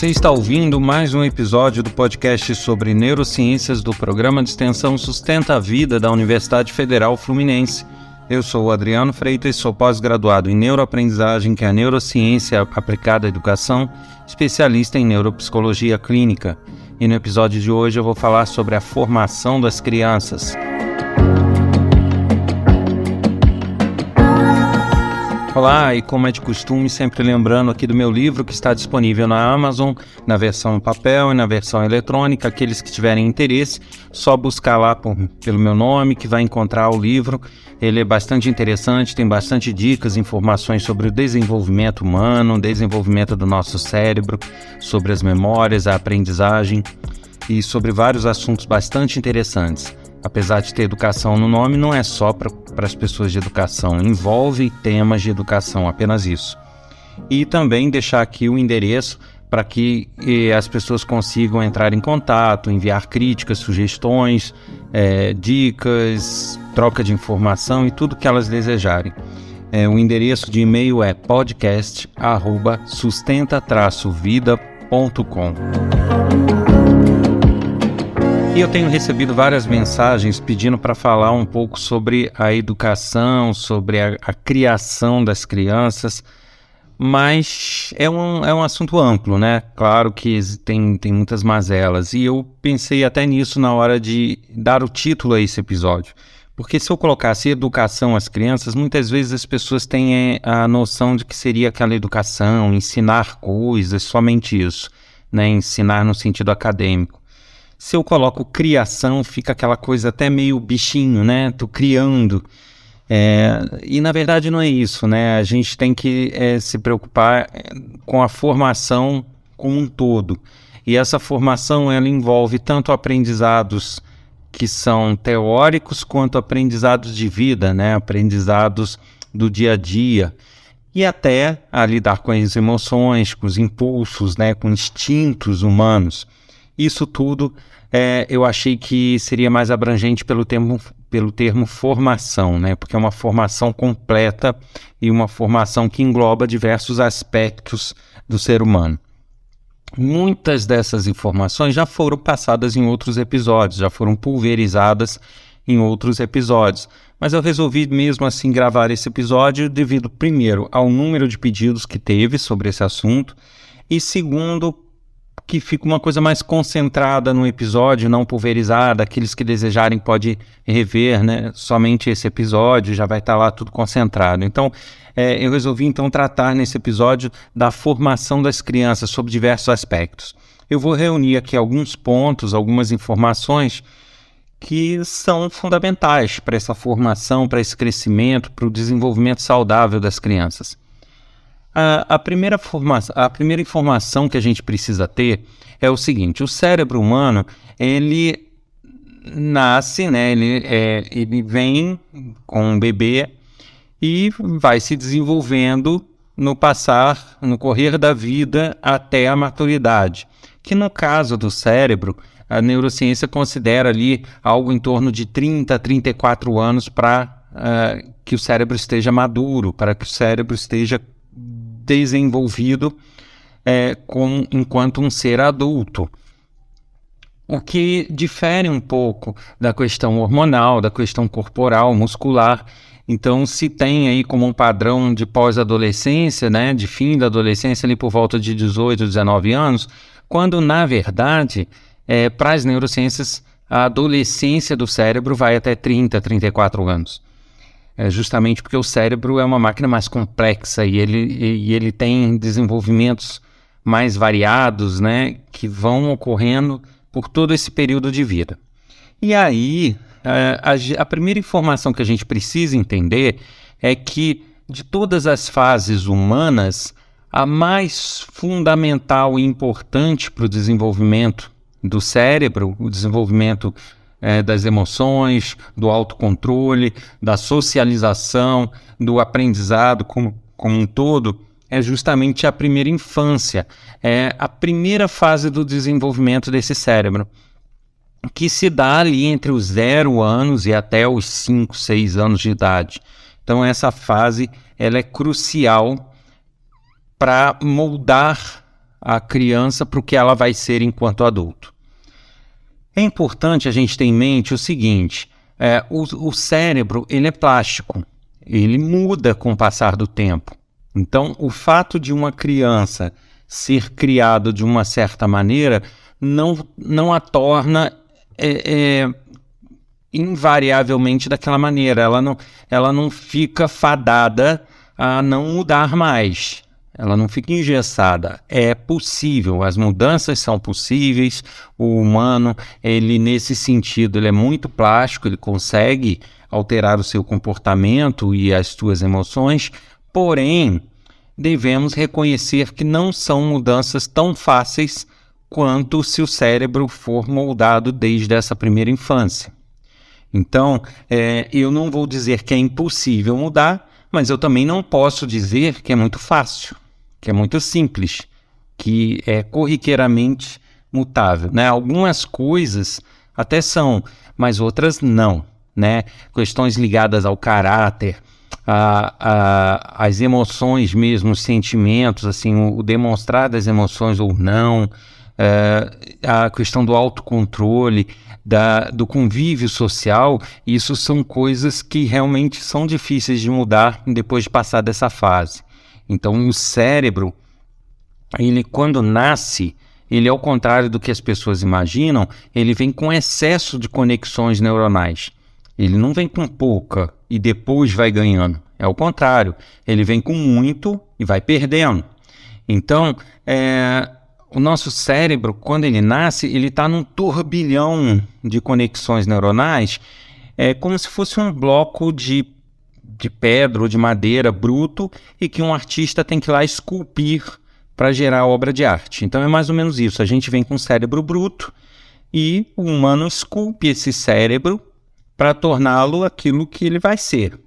Você está ouvindo mais um episódio do podcast sobre neurociências do Programa de Extensão Sustenta a Vida da Universidade Federal Fluminense. Eu sou o Adriano Freitas, sou pós-graduado em neuroaprendizagem, que é a neurociência aplicada à educação, especialista em neuropsicologia clínica. E no episódio de hoje eu vou falar sobre a formação das crianças. Olá, e como é de costume, sempre lembrando aqui do meu livro que está disponível na Amazon, na versão papel e na versão eletrônica. Aqueles que tiverem interesse, só buscar lá pelo meu nome que vai encontrar o livro. Ele é bastante interessante, tem bastante dicas, informações sobre o desenvolvimento humano, o desenvolvimento do nosso cérebro, sobre as memórias, a aprendizagem e sobre vários assuntos bastante interessantes. Apesar de ter educação no nome, não é só para as pessoas de educação, envolve temas de educação, apenas isso. E também deixar aqui o endereço para que as pessoas consigam entrar em contato, enviar críticas, sugestões, dicas, troca de informação e tudo que elas desejarem. O endereço de e-mail é podcast@sustenta-vida.com. E eu tenho recebido várias mensagens pedindo para falar um pouco sobre a educação, sobre a criação das crianças, mas é um assunto amplo, né? Claro que tem muitas mazelas, e eu pensei até nisso na hora de dar o título a esse episódio. Porque se eu colocasse educação às crianças, muitas vezes as pessoas têm a noção de que seria aquela educação, ensinar coisas, somente isso, né? Ensinar no sentido acadêmico. Se eu coloco criação, fica aquela coisa até meio bichinho, né? Tô criando. E na verdade não é isso, né? A gente tem que se preocupar com a formação como um todo. E essa formação, ela envolve tanto aprendizados que são teóricos, quanto aprendizados de vida, né? Aprendizados do dia a dia. E até a lidar com as emoções, com os impulsos, né? Com instintos humanos. Isso tudo eu achei que seria mais abrangente pelo termo formação, né? Porque é uma formação completa e uma formação que engloba diversos aspectos do ser humano. Muitas dessas informações já foram passadas em outros episódios, já foram pulverizadas em outros episódios. Mas eu resolvi mesmo assim gravar esse episódio devido, primeiro, ao número de pedidos que teve sobre esse assunto e, segundo, que fica uma coisa mais concentrada no episódio, não pulverizada. Aqueles que desejarem podem rever, né? Somente esse episódio, já vai estar lá tudo concentrado. Então, eu resolvi então tratar nesse episódio da formação das crianças sob diversos aspectos. Eu vou reunir aqui alguns pontos, algumas informações que são fundamentais para essa formação, para esse crescimento, para o desenvolvimento saudável das crianças. A primeira informação que a gente precisa ter é o seguinte: o cérebro humano, ele nasce, né? Ele vem com um bebê e vai se desenvolvendo no correr da vida até a maturidade. Que no caso do cérebro, a neurociência considera ali algo em torno de 30 a 34 anos para que o cérebro esteja maduro, para que o cérebro esteja desenvolvido enquanto um ser adulto. O que difere um pouco da questão hormonal, da questão corporal, muscular. Então, se tem aí como um padrão de pós-adolescência, né, de fim da adolescência ali por volta de 18, 19 anos, quando na verdade, para as neurociências, a adolescência do cérebro vai até 30, 34 anos. Justamente porque o cérebro é uma máquina mais complexa e ele tem desenvolvimentos mais variados, né, que vão ocorrendo por todo esse período de vida. E aí, a primeira informação que a gente precisa entender é que de todas as fases humanas, a mais fundamental e importante para o desenvolvimento do cérebro, o desenvolvimento das emoções, do autocontrole, da socialização, do aprendizado como um todo, é justamente a primeira infância, é a primeira fase do desenvolvimento desse cérebro, que se dá ali entre os 0 anos e até os 5, 6 anos de idade. Então essa fase ela é crucial para moldar a criança para o que ela vai ser enquanto adulto. É importante a gente ter em mente o seguinte, o cérebro ele é plástico, ele muda com o passar do tempo. Então, o fato de uma criança ser criada de uma certa maneira não a torna invariavelmente daquela maneira. Ela não fica fadada a não mudar mais. Ela não fica engessada. É possível, as mudanças são possíveis. O humano, ele nesse sentido, ele é muito plástico, ele consegue alterar o seu comportamento e as suas emoções, porém, devemos reconhecer que não são mudanças tão fáceis quanto se o cérebro for moldado desde essa primeira infância. Então, eu não vou dizer que é impossível mudar, mas eu também não posso dizer que é muito fácil, que é muito simples, que é corriqueiramente mutável, né? Algumas coisas até são, mas outras não, né? Questões ligadas ao caráter, as emoções mesmo, os sentimentos, assim, o demonstrar das emoções ou não, a questão do autocontrole, do convívio social, isso são coisas que realmente são difíceis de mudar depois de passar dessa fase. Então, o cérebro, ele quando nasce, ele ao contrário do que as pessoas imaginam, ele vem com excesso de conexões neuronais. Ele não vem com pouca e depois vai ganhando. É o contrário, ele vem com muito e vai perdendo. Então, o nosso cérebro, quando ele nasce, ele está num turbilhão de conexões neuronais, como se fosse um bloco de pedra ou de madeira bruto e que um artista tem que ir lá esculpir para gerar obra de arte. Então é mais ou menos isso, a gente vem com um cérebro bruto e o humano esculpe esse cérebro para torná-lo aquilo que ele vai ser.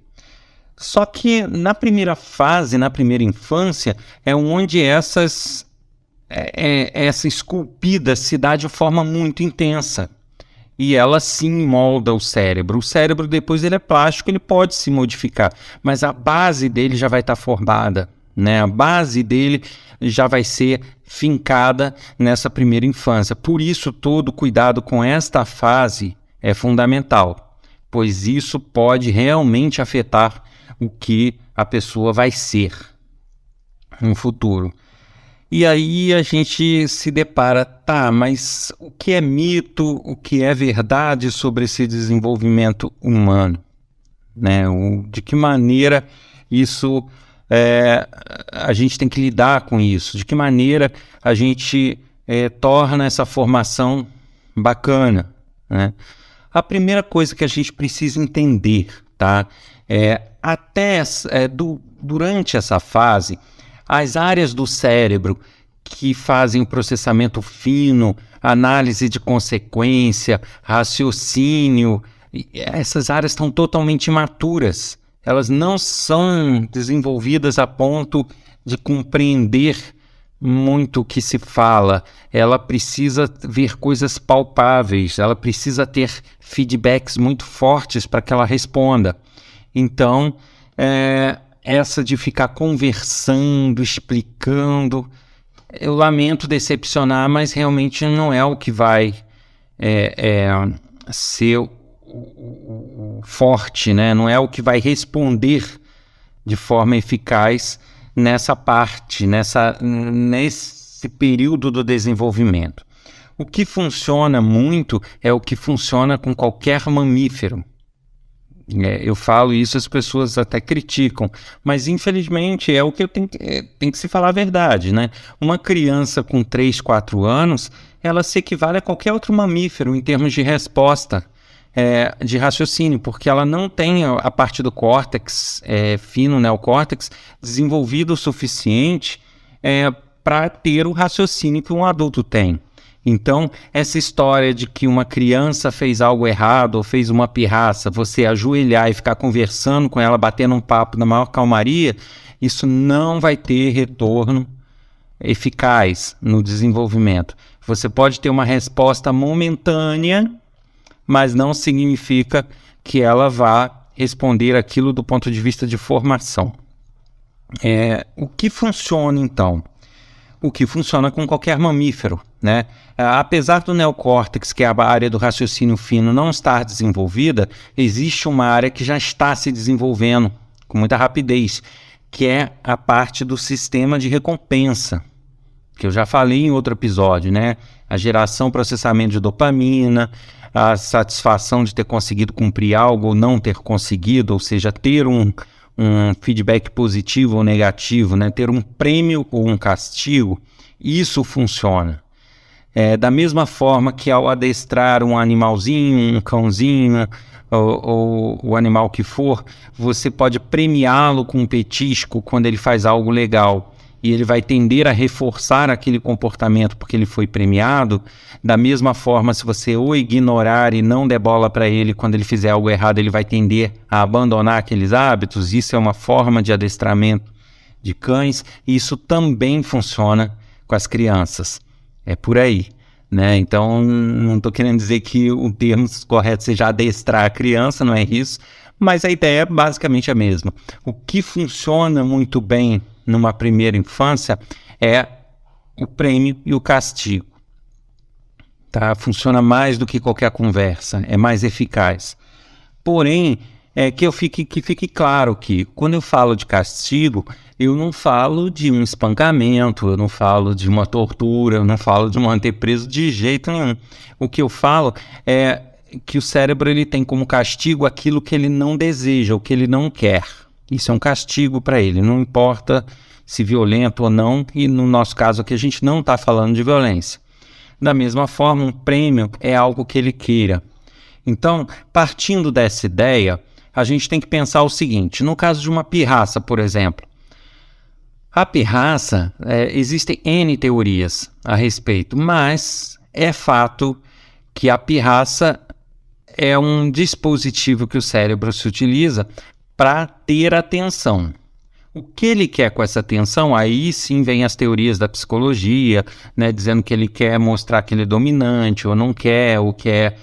Só que na primeira fase, na primeira infância, é onde essa esculpida se dá de forma muito intensa. E ela sim molda o cérebro. O cérebro depois ele é plástico, ele pode se modificar, mas a base dele já vai estar formada, né? A base dele já vai ser fincada nessa primeira infância. Por isso todo cuidado com esta fase é fundamental, pois isso pode realmente afetar o que a pessoa vai ser no futuro. E aí a gente se depara, mas o que é mito, o que é verdade sobre esse desenvolvimento humano? Né? De que maneira isso, a gente tem que lidar com isso? De que maneira a gente torna essa formação bacana? Né? A primeira coisa que a gente precisa entender, tá? Durante essa fase, as áreas do cérebro que fazem o processamento fino, análise de consequência, raciocínio, essas áreas estão totalmente imaturas. Elas não são desenvolvidas a ponto de compreender muito o que se fala. Ela precisa ver coisas palpáveis, ela precisa ter feedbacks muito fortes para que ela responda. Então, essa de ficar conversando, explicando, eu lamento decepcionar, mas realmente não é o que vai ser o forte, né? Não é o que vai responder de forma eficaz nessa parte, nesse período do desenvolvimento. O que funciona muito é o que funciona com qualquer mamífero. Eu falo isso, as pessoas até criticam, mas infelizmente é o que tem que se falar a verdade, né? Uma criança com 3, 4 anos, ela se equivale a qualquer outro mamífero em termos de resposta, de raciocínio, porque ela não tem a parte do córtex fino, neocórtex, desenvolvido o suficiente para ter o raciocínio que um adulto tem. Então, essa história de que uma criança fez algo errado ou fez uma pirraça, você ajoelhar e ficar conversando com ela, batendo um papo na maior calmaria, isso não vai ter retorno eficaz no desenvolvimento. Você pode ter uma resposta momentânea, mas não significa que ela vá responder aquilo do ponto de vista de formação. O que funciona, então? o que funciona com qualquer mamífero, né? Apesar do neocórtex, que é a área do raciocínio fino, não estar desenvolvida, existe uma área que já está se desenvolvendo com muita rapidez, que é a parte do sistema de recompensa, que eu já falei em outro episódio, né? A geração, processamento de dopamina, a satisfação de ter conseguido cumprir algo ou não ter conseguido, ou seja, ter um feedback positivo ou negativo, né? Ter um prêmio ou um castigo, isso funciona. Da mesma forma que ao adestrar um animalzinho, um cãozinho, ou o animal que for, você pode premiá-lo com um petisco quando ele faz algo legal, e ele vai tender a reforçar aquele comportamento porque ele foi premiado. Da mesma forma, se você o ignorar e não der bola para ele quando ele fizer algo errado, ele vai tender a abandonar aqueles hábitos. Isso é uma forma de adestramento de cães, e isso também funciona com as crianças. É por aí, né? Então, não estou querendo dizer que o termo correto seja adestrar a criança, não é isso, mas a ideia é basicamente a mesma. O que funciona muito bem numa primeira infância é o prêmio e o castigo. Tá? Funciona mais do que qualquer conversa, é mais eficaz. Porém, que fique claro que quando eu falo de castigo, eu não falo de um espancamento, eu não falo de uma tortura, eu não falo de manter preso de jeito nenhum. O que eu falo é que o cérebro ele tem como castigo aquilo que ele não deseja, o que ele não quer. Isso é um castigo para ele, não importa se violento ou não, e no nosso caso aqui a gente não está falando de violência. Da mesma forma, um prêmio é algo que ele queira. Então, partindo dessa ideia, a gente tem que pensar o seguinte: no caso de uma pirraça, por exemplo, a pirraça, existem N teorias a respeito, mas é fato que a pirraça é um dispositivo que o cérebro se utiliza para ter atenção. O que ele quer com essa atenção? Aí sim vem as teorias da psicologia, né, dizendo que ele quer mostrar que ele é dominante ou não quer, ou quer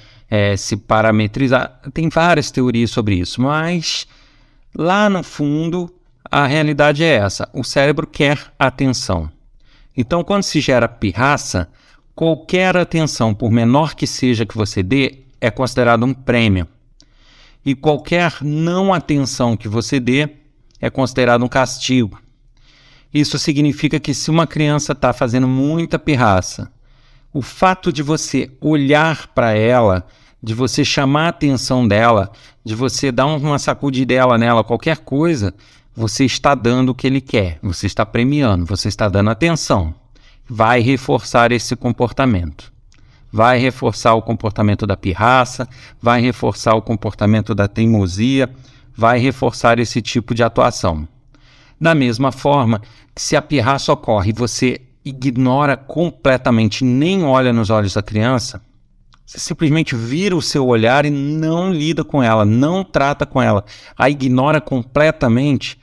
se parametrizar. Tem várias teorias sobre isso, mas lá no fundo a realidade é essa: o cérebro quer atenção. Então, quando se gera pirraça, qualquer atenção, por menor que seja que você dê, é considerado um prêmio. E qualquer não atenção que você dê é considerado um castigo. Isso significa que se uma criança está fazendo muita pirraça, o fato de você olhar para ela, de você chamar a atenção dela, de você dar uma sacudidela nela, qualquer coisa, você está dando o que ele quer, você está premiando, você está dando atenção. Vai reforçar esse comportamento. Vai reforçar o comportamento da pirraça, vai reforçar o comportamento da teimosia, vai reforçar esse tipo de atuação. Da mesma forma, se a pirraça ocorre e você ignora completamente, nem olha nos olhos da criança, você simplesmente vira o seu olhar e não lida com ela, não trata com ela, a ignora completamente,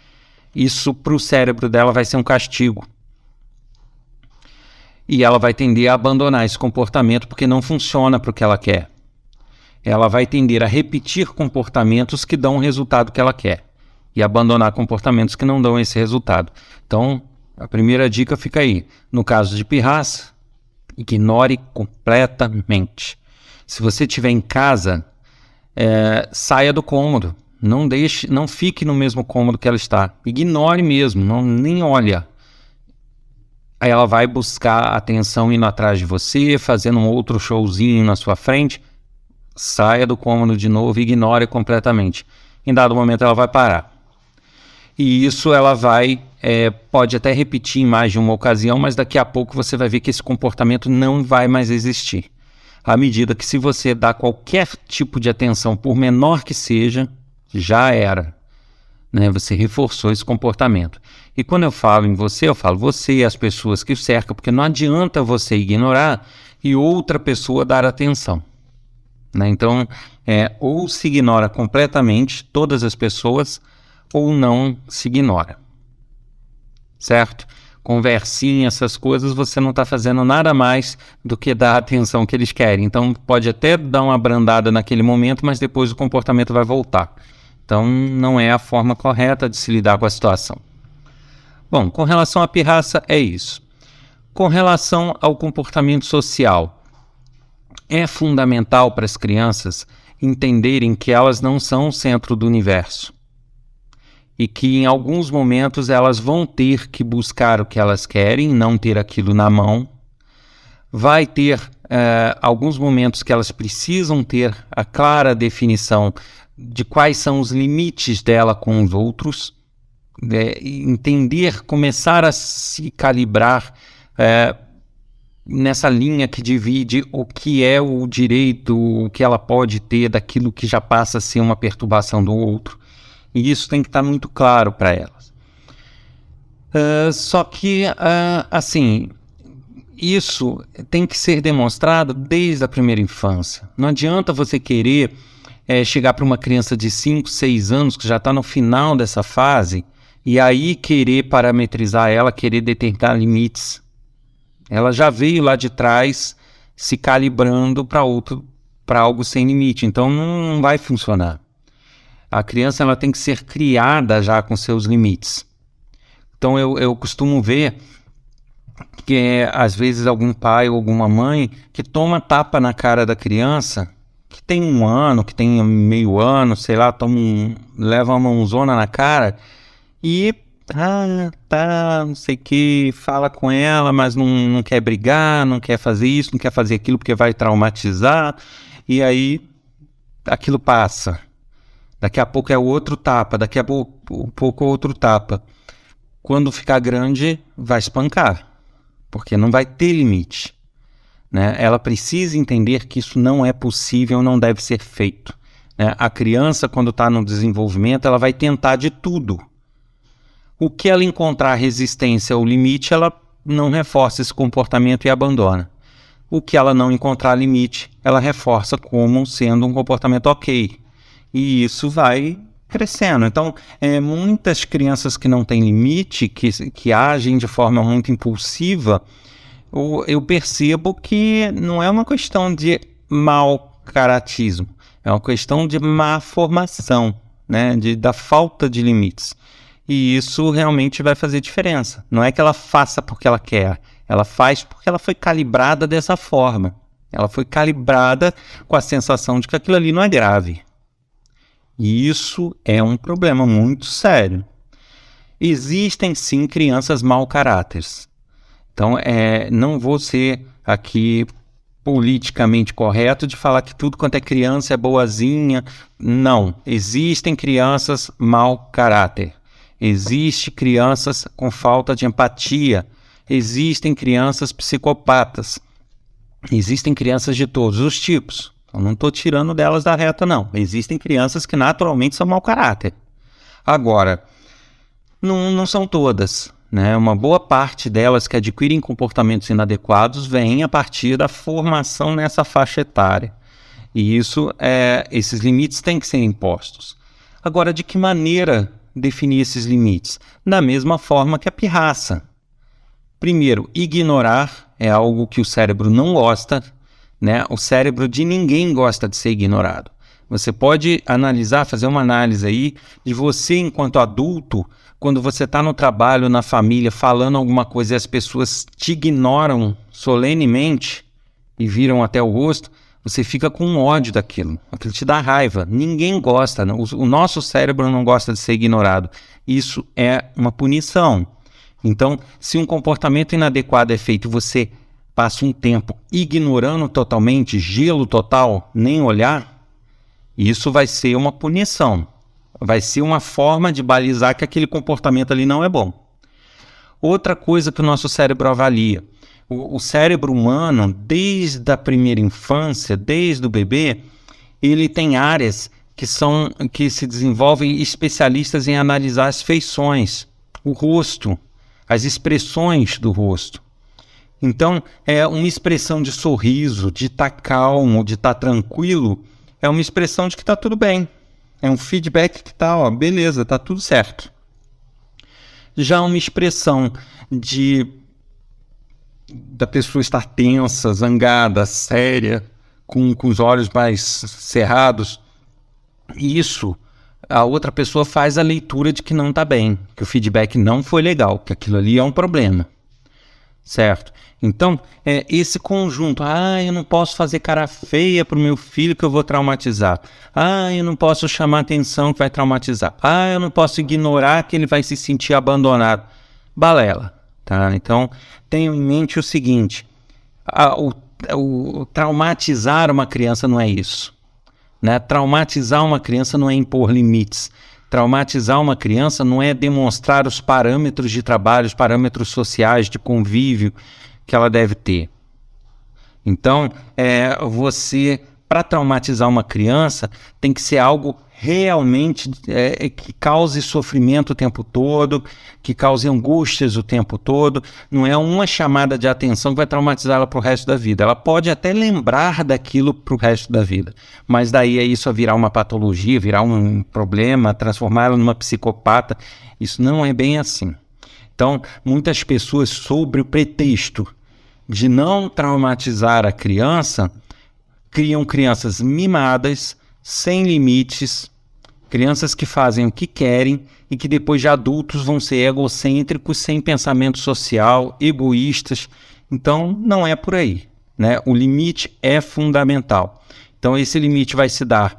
isso para o cérebro dela vai ser um castigo. E ela vai tender a abandonar esse comportamento porque não funciona para o que ela quer. Ela vai tender a repetir comportamentos que dão o resultado que ela quer e abandonar comportamentos que não dão esse resultado. Então, a primeira dica fica aí. No caso de pirraça, ignore completamente. Se você estiver em casa, saia do cômodo. Não fique no mesmo cômodo que ela está. Ignore mesmo, nem olha. Aí ela vai buscar atenção indo atrás de você, fazendo um outro showzinho na sua frente. Saia do cômodo de novo e ignore completamente. Em dado momento ela vai parar. E isso ela pode até repetir em mais de uma ocasião, mas daqui a pouco você vai ver que esse comportamento não vai mais existir. À medida que se você dá qualquer tipo de atenção, por menor que seja, já era. Né? Você reforçou esse comportamento. E quando eu falo em você, eu falo você e as pessoas que o cercam, porque não adianta você ignorar e outra pessoa dar atenção. Né? Então, ou se ignora completamente todas as pessoas, ou não se ignora. Certo? Conversinha, essas coisas, você não está fazendo nada mais do que dar a atenção que eles querem. Então, pode até dar uma abrandada naquele momento, mas depois o comportamento vai voltar. Então, não é a forma correta de se lidar com a situação. Bom, com relação à pirraça, é isso. Com relação ao comportamento social, é fundamental para as crianças entenderem que elas não são o centro do universo e que em alguns momentos elas vão ter que buscar o que elas querem, não ter aquilo na mão. Vai ter alguns momentos que elas precisam ter a clara definição de quais são os limites dela com os outros, entender, começar a se calibrar nessa linha que divide o que é o direito, o que ela pode ter daquilo que já passa a ser uma perturbação do outro. E isso tem que estar muito claro para elas. Só que, assim, isso tem que ser demonstrado desde a primeira infância. Não adianta você querer chegar para uma criança de 5, 6 anos que já está no final dessa fase e aí querer parametrizar ela, querer determinar limites. Ela já veio lá de trás se calibrando para algo sem limite, então não vai funcionar. A criança ela tem que ser criada já com seus limites. Então eu costumo ver que às vezes algum pai ou alguma mãe que toma tapa na cara da criança, que tem 1 ano, que tem meio ano, sei lá, leva uma mãozona na cara e não sei o que, fala com ela, mas não quer brigar, não quer fazer isso, não quer fazer aquilo porque vai traumatizar, e aí aquilo passa. Daqui a pouco é outro tapa, daqui a pouco outro tapa. Quando ficar grande, vai espancar, porque não vai ter limite, né? Ela precisa entender que isso não é possível, não deve ser feito, né? A criança, quando está no desenvolvimento, ela vai tentar de tudo. O que ela encontrar resistência ou limite, ela não reforça esse comportamento e abandona. O que ela não encontrar limite, ela reforça como sendo um comportamento ok. E isso vai crescendo. Então, muitas crianças que não têm limite, que agem de forma muito impulsiva, eu percebo que não é uma questão de mau caratismo, é uma questão de má formação, né? Da falta de limites. E isso realmente vai fazer diferença. Não é que ela faça porque ela quer, ela faz porque ela foi calibrada dessa forma. Ela foi calibrada com a sensação de que aquilo ali não é grave. E isso é um problema muito sério. Existem sim crianças mau caráteres. Então, não vou ser aqui politicamente correto de falar que tudo quanto é criança é boazinha. Não, existem crianças mau caráter. Existem crianças com falta de empatia. Existem crianças psicopatas. Existem crianças de todos os tipos. Eu não estou tirando delas da reta, não. Existem crianças que naturalmente são mau caráter. Agora, não são todas, né? Uma boa parte delas que adquirem comportamentos inadequados vem a partir da formação nessa faixa etária. E esses limites têm que ser impostos. Agora, de que maneira definir esses limites? Da mesma forma que a pirraça. Primeiro, ignorar é algo que o cérebro não gosta, né? O cérebro de ninguém gosta de ser ignorado. Você pode analisar, fazer uma análise aí de você enquanto adulto, quando você está no trabalho, na família, falando alguma coisa e as pessoas te ignoram solenemente e viram até o rosto, você fica com ódio daquilo. Aquilo te dá raiva. Ninguém gosta, né? O nosso cérebro não gosta de ser ignorado. Isso é uma punição. Então, se um comportamento inadequado é feito e você passa um tempo ignorando totalmente, gelo total, nem olhar, isso vai ser uma punição. Vai ser uma forma de balizar que aquele comportamento ali não é bom. Outra coisa que o nosso cérebro avalia. O cérebro humano, desde a primeira infância, desde o bebê, ele tem áreas que se desenvolvem especialistas em analisar as feições, o rosto, as expressões do rosto. Então, uma expressão de sorriso, de estar calmo, de estar tranquilo, é uma expressão de que está tudo bem. É um feedback que está, beleza, está tudo certo. Já uma expressão da pessoa estar tensa, zangada, séria, com os olhos mais cerrados, isso, a outra pessoa faz a leitura de que não está bem, que o feedback não foi legal, que aquilo ali é um problema. certo? Então, esse conjunto, eu não posso fazer cara feia para o meu filho que eu vou traumatizar. Eu não posso chamar atenção que vai traumatizar. Eu não posso ignorar que ele vai se sentir abandonado. Balela, tá? Então, tenha em mente o seguinte, o traumatizar uma criança não é isso, né? Traumatizar uma criança não é impor limites. Traumatizar uma criança não é demonstrar os parâmetros de trabalho, os parâmetros sociais, de convívio que ela deve ter. Então, para traumatizar uma criança, tem que ser algo realmente que cause sofrimento o tempo todo, que cause angústias o tempo todo. Não é uma chamada de atenção que vai traumatizá-la para o resto da vida. Ela pode até lembrar daquilo para o resto da vida, mas daí isso a virar uma patologia, virar um problema, transformá-la numa psicopata. Isso não é bem assim. Então, muitas pessoas, sob o pretexto de não traumatizar a criança, criam crianças mimadas, sem limites, crianças que fazem o que querem e que depois de adultos vão ser egocêntricos, sem pensamento social, egoístas. Então, não é por aí, né? O limite é fundamental. Então, esse limite vai se dar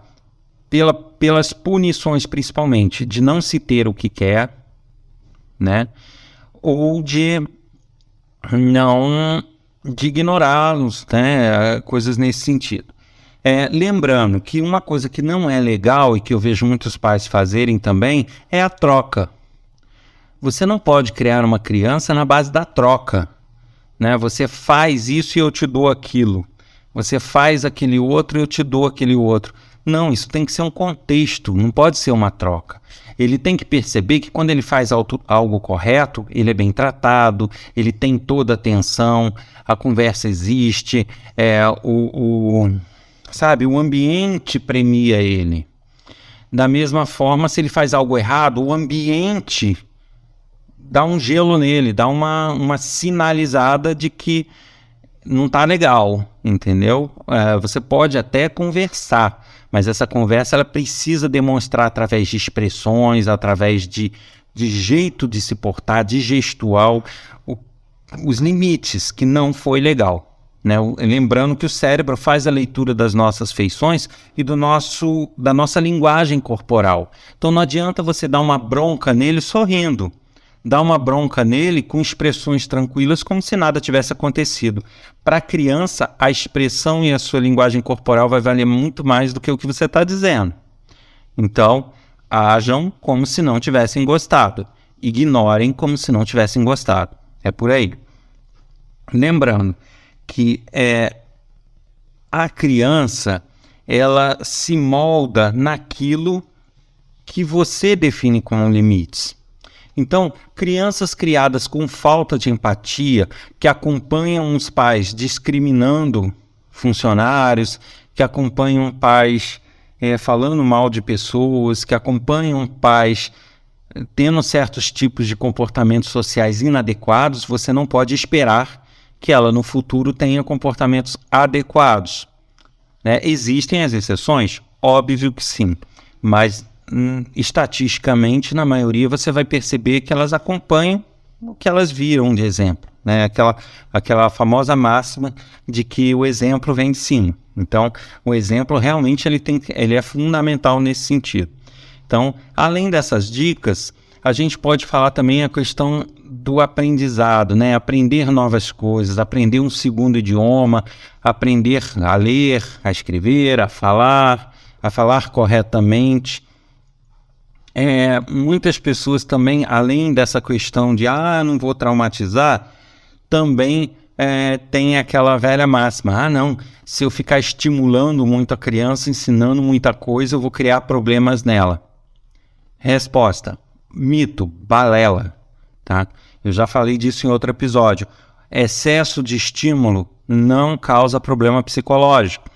pelas punições, principalmente, de não se ter o que quer, né? Ou de ignorá-los, né? Coisas nesse sentido. Lembrando que uma coisa que não é legal e que eu vejo muitos pais fazerem também é a troca. Você não pode criar uma criança na base da troca, né? Você faz isso e eu te dou aquilo. Você faz aquele outro e eu te dou aquele outro. Não, isso tem que ser um contexto, não pode ser uma troca. Ele tem que perceber que quando ele faz algo correto, ele é bem tratado, ele tem toda a atenção, a conversa existe, o ambiente premia ele. Da mesma forma, se ele faz algo errado, o ambiente dá um gelo nele, dá uma sinalizada de que não está legal, entendeu? Você pode até conversar, mas essa conversa ela precisa demonstrar através de expressões, através de jeito de se portar, de gestual, os limites, que não foi legal. Né? Lembrando que o cérebro faz a leitura das nossas feições e da nossa linguagem corporal. Então não adianta você dar uma bronca nele sorrindo. Dá uma bronca nele com expressões tranquilas, como se nada tivesse acontecido. Para a criança, a expressão e a sua linguagem corporal vai valer muito mais do que o que você está dizendo. Então, ajam como se não tivessem gostado. Ignorem como se não tivessem gostado. É por aí. Lembrando que a criança ela se molda naquilo que você define como limites. Então, crianças criadas com falta de empatia, que acompanham os pais discriminando funcionários, que acompanham pais falando mal de pessoas, que acompanham pais tendo certos tipos de comportamentos sociais inadequados, você não pode esperar que ela no futuro tenha comportamentos adequados. Né? Existem as exceções? Óbvio que sim, mas estatisticamente, na maioria, você vai perceber que elas acompanham o que elas viram de exemplo, né? Aquela famosa máxima de que o exemplo vem de cima. Então, o exemplo realmente ele é fundamental nesse sentido. Então, além dessas dicas, a gente pode falar também a questão do aprendizado, né? Aprender novas coisas, aprender um segundo idioma, aprender a ler, a escrever, a falar corretamente. Muitas pessoas também, além dessa questão de não vou traumatizar, também tem aquela velha máxima, não, se eu ficar estimulando muito a criança, ensinando muita coisa, eu vou criar problemas nela. Resposta, mito, balela, tá? Eu já falei disso em outro episódio. Excesso de estímulo não causa problema psicológico.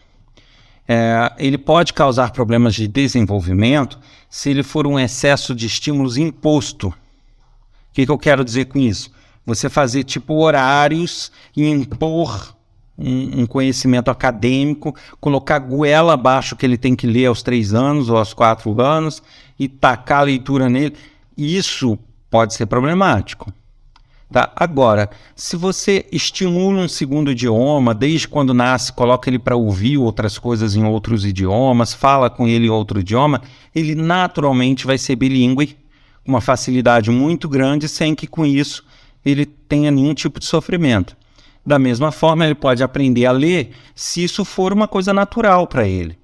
Ele pode causar problemas de desenvolvimento se ele for um excesso de estímulos imposto. O que eu quero dizer com isso? Você fazer tipo horários e impor um conhecimento acadêmico, colocar goela abaixo que ele tem que ler aos 3 anos ou aos 4 anos e tacar a leitura nele. Isso pode ser problemático. Tá? Agora, se você estimula um segundo idioma, desde quando nasce, coloca ele para ouvir outras coisas em outros idiomas, fala com ele em outro idioma, ele naturalmente vai ser bilíngue, com uma facilidade muito grande, sem que com isso ele tenha nenhum tipo de sofrimento. Da mesma forma, ele pode aprender a ler se isso for uma coisa natural para ele.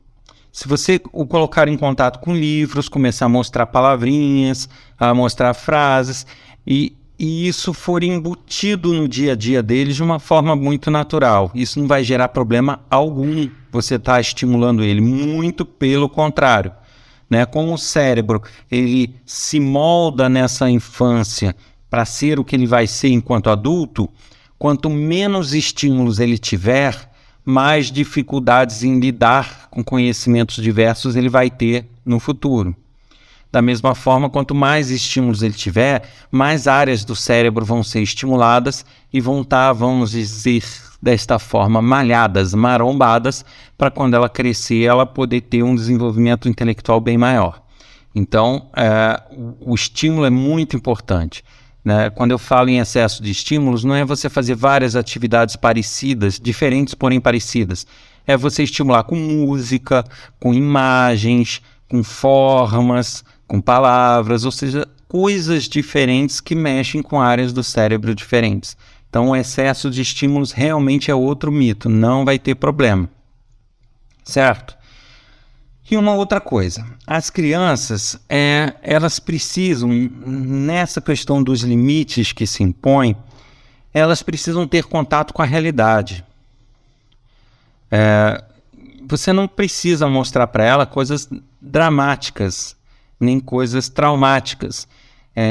Se você o colocar em contato com livros, começar a mostrar palavrinhas, a mostrar frases, e isso for embutido no dia a dia deles de uma forma muito natural, isso não vai gerar problema algum. Você está estimulando ele, muito pelo contrário. Né? Como o cérebro ele se molda nessa infância para ser o que ele vai ser enquanto adulto, quanto menos estímulos ele tiver, mais dificuldades em lidar com conhecimentos diversos ele vai ter no futuro. Da mesma forma, quanto mais estímulos ele tiver, mais áreas do cérebro vão ser estimuladas e vão estar, vamos dizer, desta forma, malhadas, marombadas, para quando ela crescer, ela poder ter um desenvolvimento intelectual bem maior. Então, o estímulo é muito importante. Né? Quando eu falo em excesso de estímulos, não é você fazer várias atividades parecidas, diferentes, porém parecidas. É você estimular com música, com imagens, com formas, com palavras, ou seja, coisas diferentes que mexem com áreas do cérebro diferentes. Então, o excesso de estímulos realmente é outro mito, não vai ter problema, certo? E uma outra coisa, as crianças, elas precisam, nessa questão dos limites que se impõem, elas precisam ter contato com a realidade. Você não precisa mostrar para ela coisas dramáticas, nem coisas traumáticas,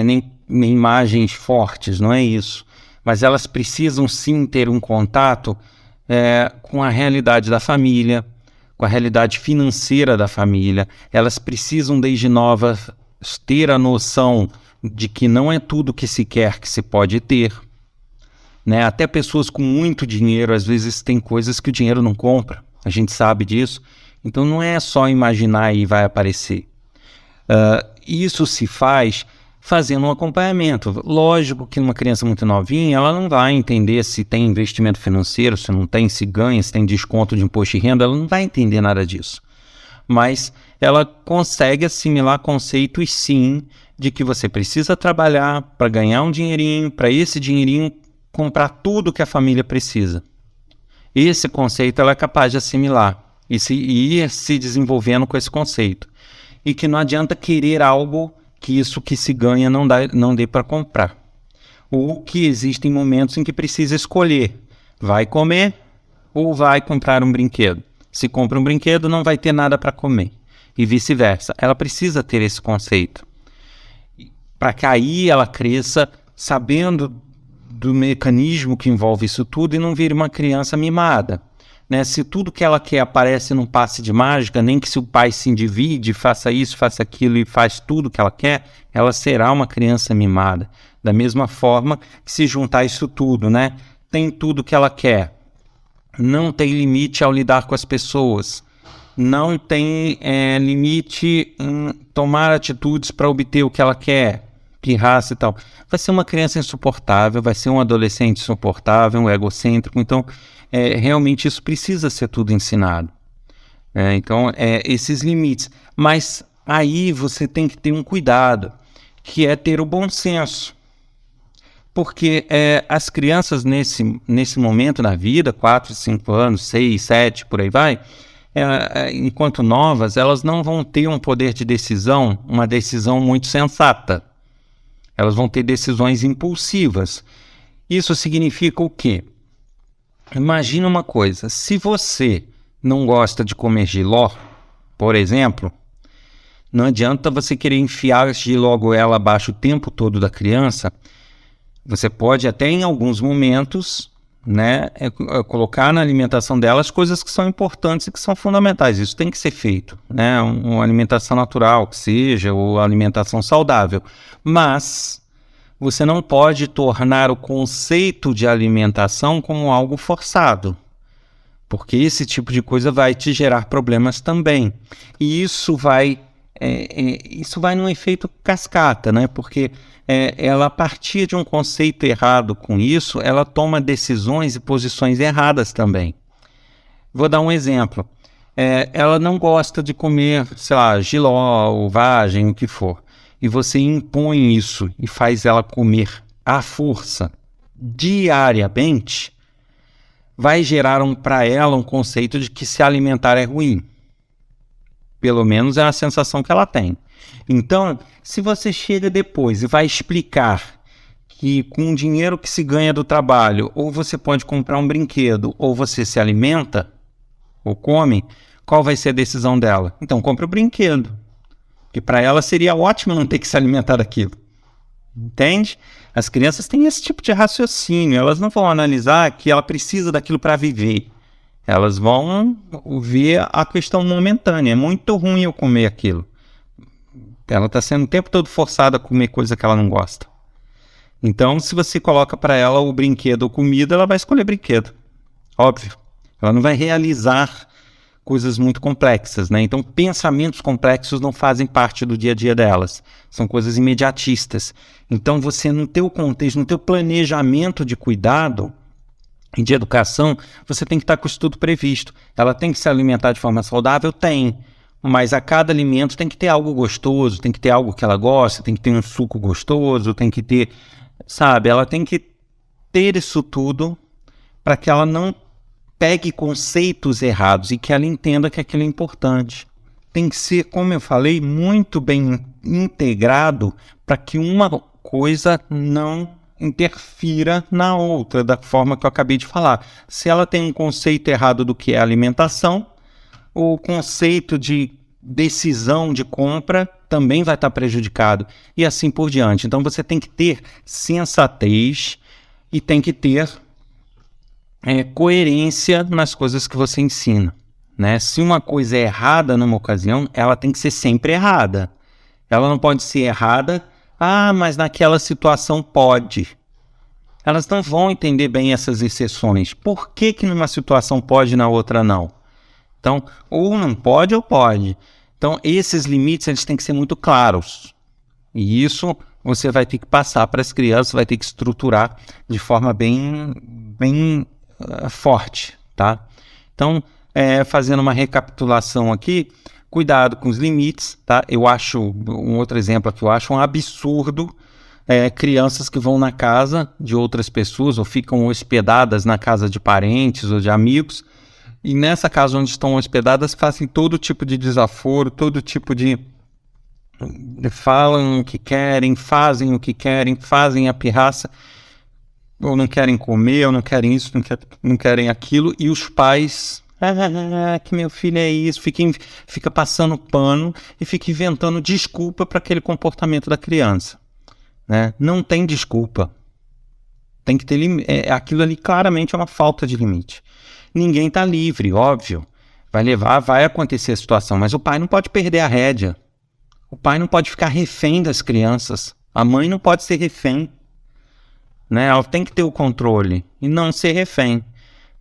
nem imagens fortes, não é isso. Mas elas precisam sim ter um contato com a realidade da família, com a realidade financeira da família. Elas precisam desde novas ter a noção de que não é tudo que se quer que se pode ter. Né? Até pessoas com muito dinheiro, às vezes tem coisas que o dinheiro não compra. A gente sabe disso. Então não é só imaginar e vai aparecer. Isso se faz fazendo um acompanhamento. Lógico que uma criança muito novinha, ela não vai entender se tem investimento financeiro, se não tem, se ganha, se tem desconto de imposto de renda, ela não vai entender nada disso. Mas ela consegue assimilar conceitos, sim, de que você precisa trabalhar para ganhar um dinheirinho, para esse dinheirinho comprar tudo que a família precisa. Esse conceito ela é capaz de assimilar e ir se desenvolvendo com esse conceito. E que não adianta querer algo que isso que se ganha não dê para comprar. Ou que existem momentos em que precisa escolher. Vai comer ou vai comprar um brinquedo? Se compra um brinquedo, não vai ter nada para comer. E vice-versa. Ela precisa ter esse conceito. Para que aí ela cresça sabendo do mecanismo que envolve isso tudo e não vire uma criança mimada. Né? Se tudo que ela quer aparece num passe de mágica, nem que se o pai se endivide, faça isso, faça aquilo e faz tudo que ela quer, ela será uma criança mimada. Da mesma forma que se juntar isso tudo, né? Tem tudo que ela quer, não tem limite ao lidar com as pessoas, não tem limite em tomar atitudes para obter o que ela quer, pirraça e tal. Vai ser uma criança insuportável, vai ser um adolescente insuportável, um egocêntrico, então realmente isso precisa ser tudo ensinado. Então, esses limites. Mas aí você tem que ter um cuidado, que é ter o bom senso. Porque as crianças nesse momento na vida, 4, 5 anos, 6, 7, por aí vai, enquanto novas, elas não vão ter um poder de decisão, uma decisão muito sensata. Elas vão ter decisões impulsivas. Isso significa o quê? Imagina uma coisa, se você não gosta de comer jiló, por exemplo, não adianta você querer enfiar jiló goela abaixo o tempo todo da criança. Você pode até em alguns momentos, né, colocar na alimentação dela as coisas que são importantes e que são fundamentais. Isso tem que ser feito, né? Uma alimentação natural que seja, ou alimentação saudável. Mas você não pode tornar o conceito de alimentação como algo forçado, porque esse tipo de coisa vai te gerar problemas também. E isso vai isso vai num efeito cascata, né? Porque ela, a partir de um conceito errado com isso, ela toma decisões e posições erradas também. Vou dar um exemplo. Ela não gosta de comer, sei lá, jiló, vagem, o que for. E você impõe isso e faz ela comer à força, diariamente, vai gerar para ela um conceito de que se alimentar é ruim. Pelo menos é a sensação que ela tem. Então, se você chega depois e vai explicar que com o dinheiro que se ganha do trabalho, ou você pode comprar um brinquedo, ou você se alimenta, ou come, qual vai ser a decisão dela? Então, compre o brinquedo. Porque para ela seria ótimo não ter que se alimentar daquilo. Entende? As crianças têm esse tipo de raciocínio. Elas não vão analisar que ela precisa daquilo para viver. Elas vão ver a questão momentânea. É muito ruim eu comer aquilo. Ela está sendo o tempo todo forçada a comer coisa que ela não gosta. Então, se você coloca para ela o brinquedo ou comida, ela vai escolher brinquedo. Óbvio. Ela não vai realizar coisas muito complexas, né? Então, pensamentos complexos não fazem parte do dia a dia delas. São coisas imediatistas. Então, você, no teu contexto, no teu planejamento de cuidado e de educação, você tem que estar com isso tudo previsto. Ela tem que se alimentar de forma saudável? Tem. Mas a cada alimento tem que ter algo gostoso, tem que ter algo que ela gosta, tem que ter um suco gostoso, tem que ter, sabe? Ela tem que ter isso tudo para que ela não pegue conceitos errados e que ela entenda que aquilo é importante. Tem que ser, como eu falei, muito bem integrado para que uma coisa não interfira na outra, da forma que eu acabei de falar. Se ela tem um conceito errado do que é alimentação, o conceito de decisão de compra também vai estar prejudicado, e assim por diante. Então você tem que ter sensatez e tem que ter coerência nas coisas que você ensina, né? Se uma coisa é errada numa ocasião, ela tem que ser sempre errada. Ela não pode ser errada, mas naquela situação pode. Elas não vão entender bem essas exceções. Por que numa situação pode e na outra não? Então, ou não pode ou pode. Então, esses limites eles têm que ser muito claros. E isso você vai ter que passar para as crianças, vai ter que estruturar de forma bem forte, tá? Então, fazendo uma recapitulação aqui, cuidado com os limites, tá? Eu acho, um outro exemplo aqui, eu acho um absurdo crianças que vão na casa de outras pessoas ou ficam hospedadas na casa de parentes ou de amigos, e nessa casa onde estão hospedadas fazem todo tipo de desaforo, todo tipo de... falam o que querem, fazem o que querem, fazem a pirraça, ou não querem comer, ou não querem isso, não querem aquilo, e os pais, que meu filho é isso, fica passando pano e fica inventando desculpa para aquele comportamento da criança, né? Não tem desculpa. Tem que ter aquilo ali claramente é uma falta de limite. Ninguém está livre, óbvio. Vai acontecer a situação, mas o pai não pode perder a rédea. O pai não pode ficar refém das crianças. A mãe não pode ser refém, né? Ela tem que ter o controle e não ser refém.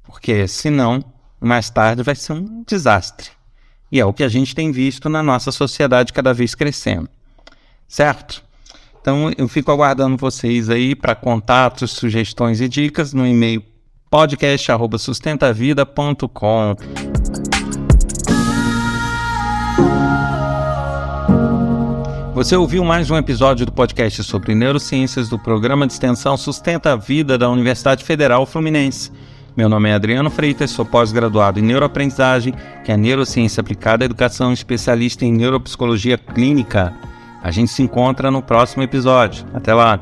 Porque senão, mais tarde, vai ser um desastre. E é o que a gente tem visto na nossa sociedade cada vez crescendo. Certo? Então, eu fico aguardando vocês aí para contatos, sugestões e dicas no e-mail podcast@sustentavida.com. Você ouviu mais um episódio do podcast sobre neurociências do programa de extensão Sustenta a Vida da Universidade Federal Fluminense. Meu nome é Adriano Freitas, sou pós-graduado em neuroaprendizagem, que é neurociência aplicada à educação, especialista em neuropsicologia clínica. A gente se encontra no próximo episódio. Até lá!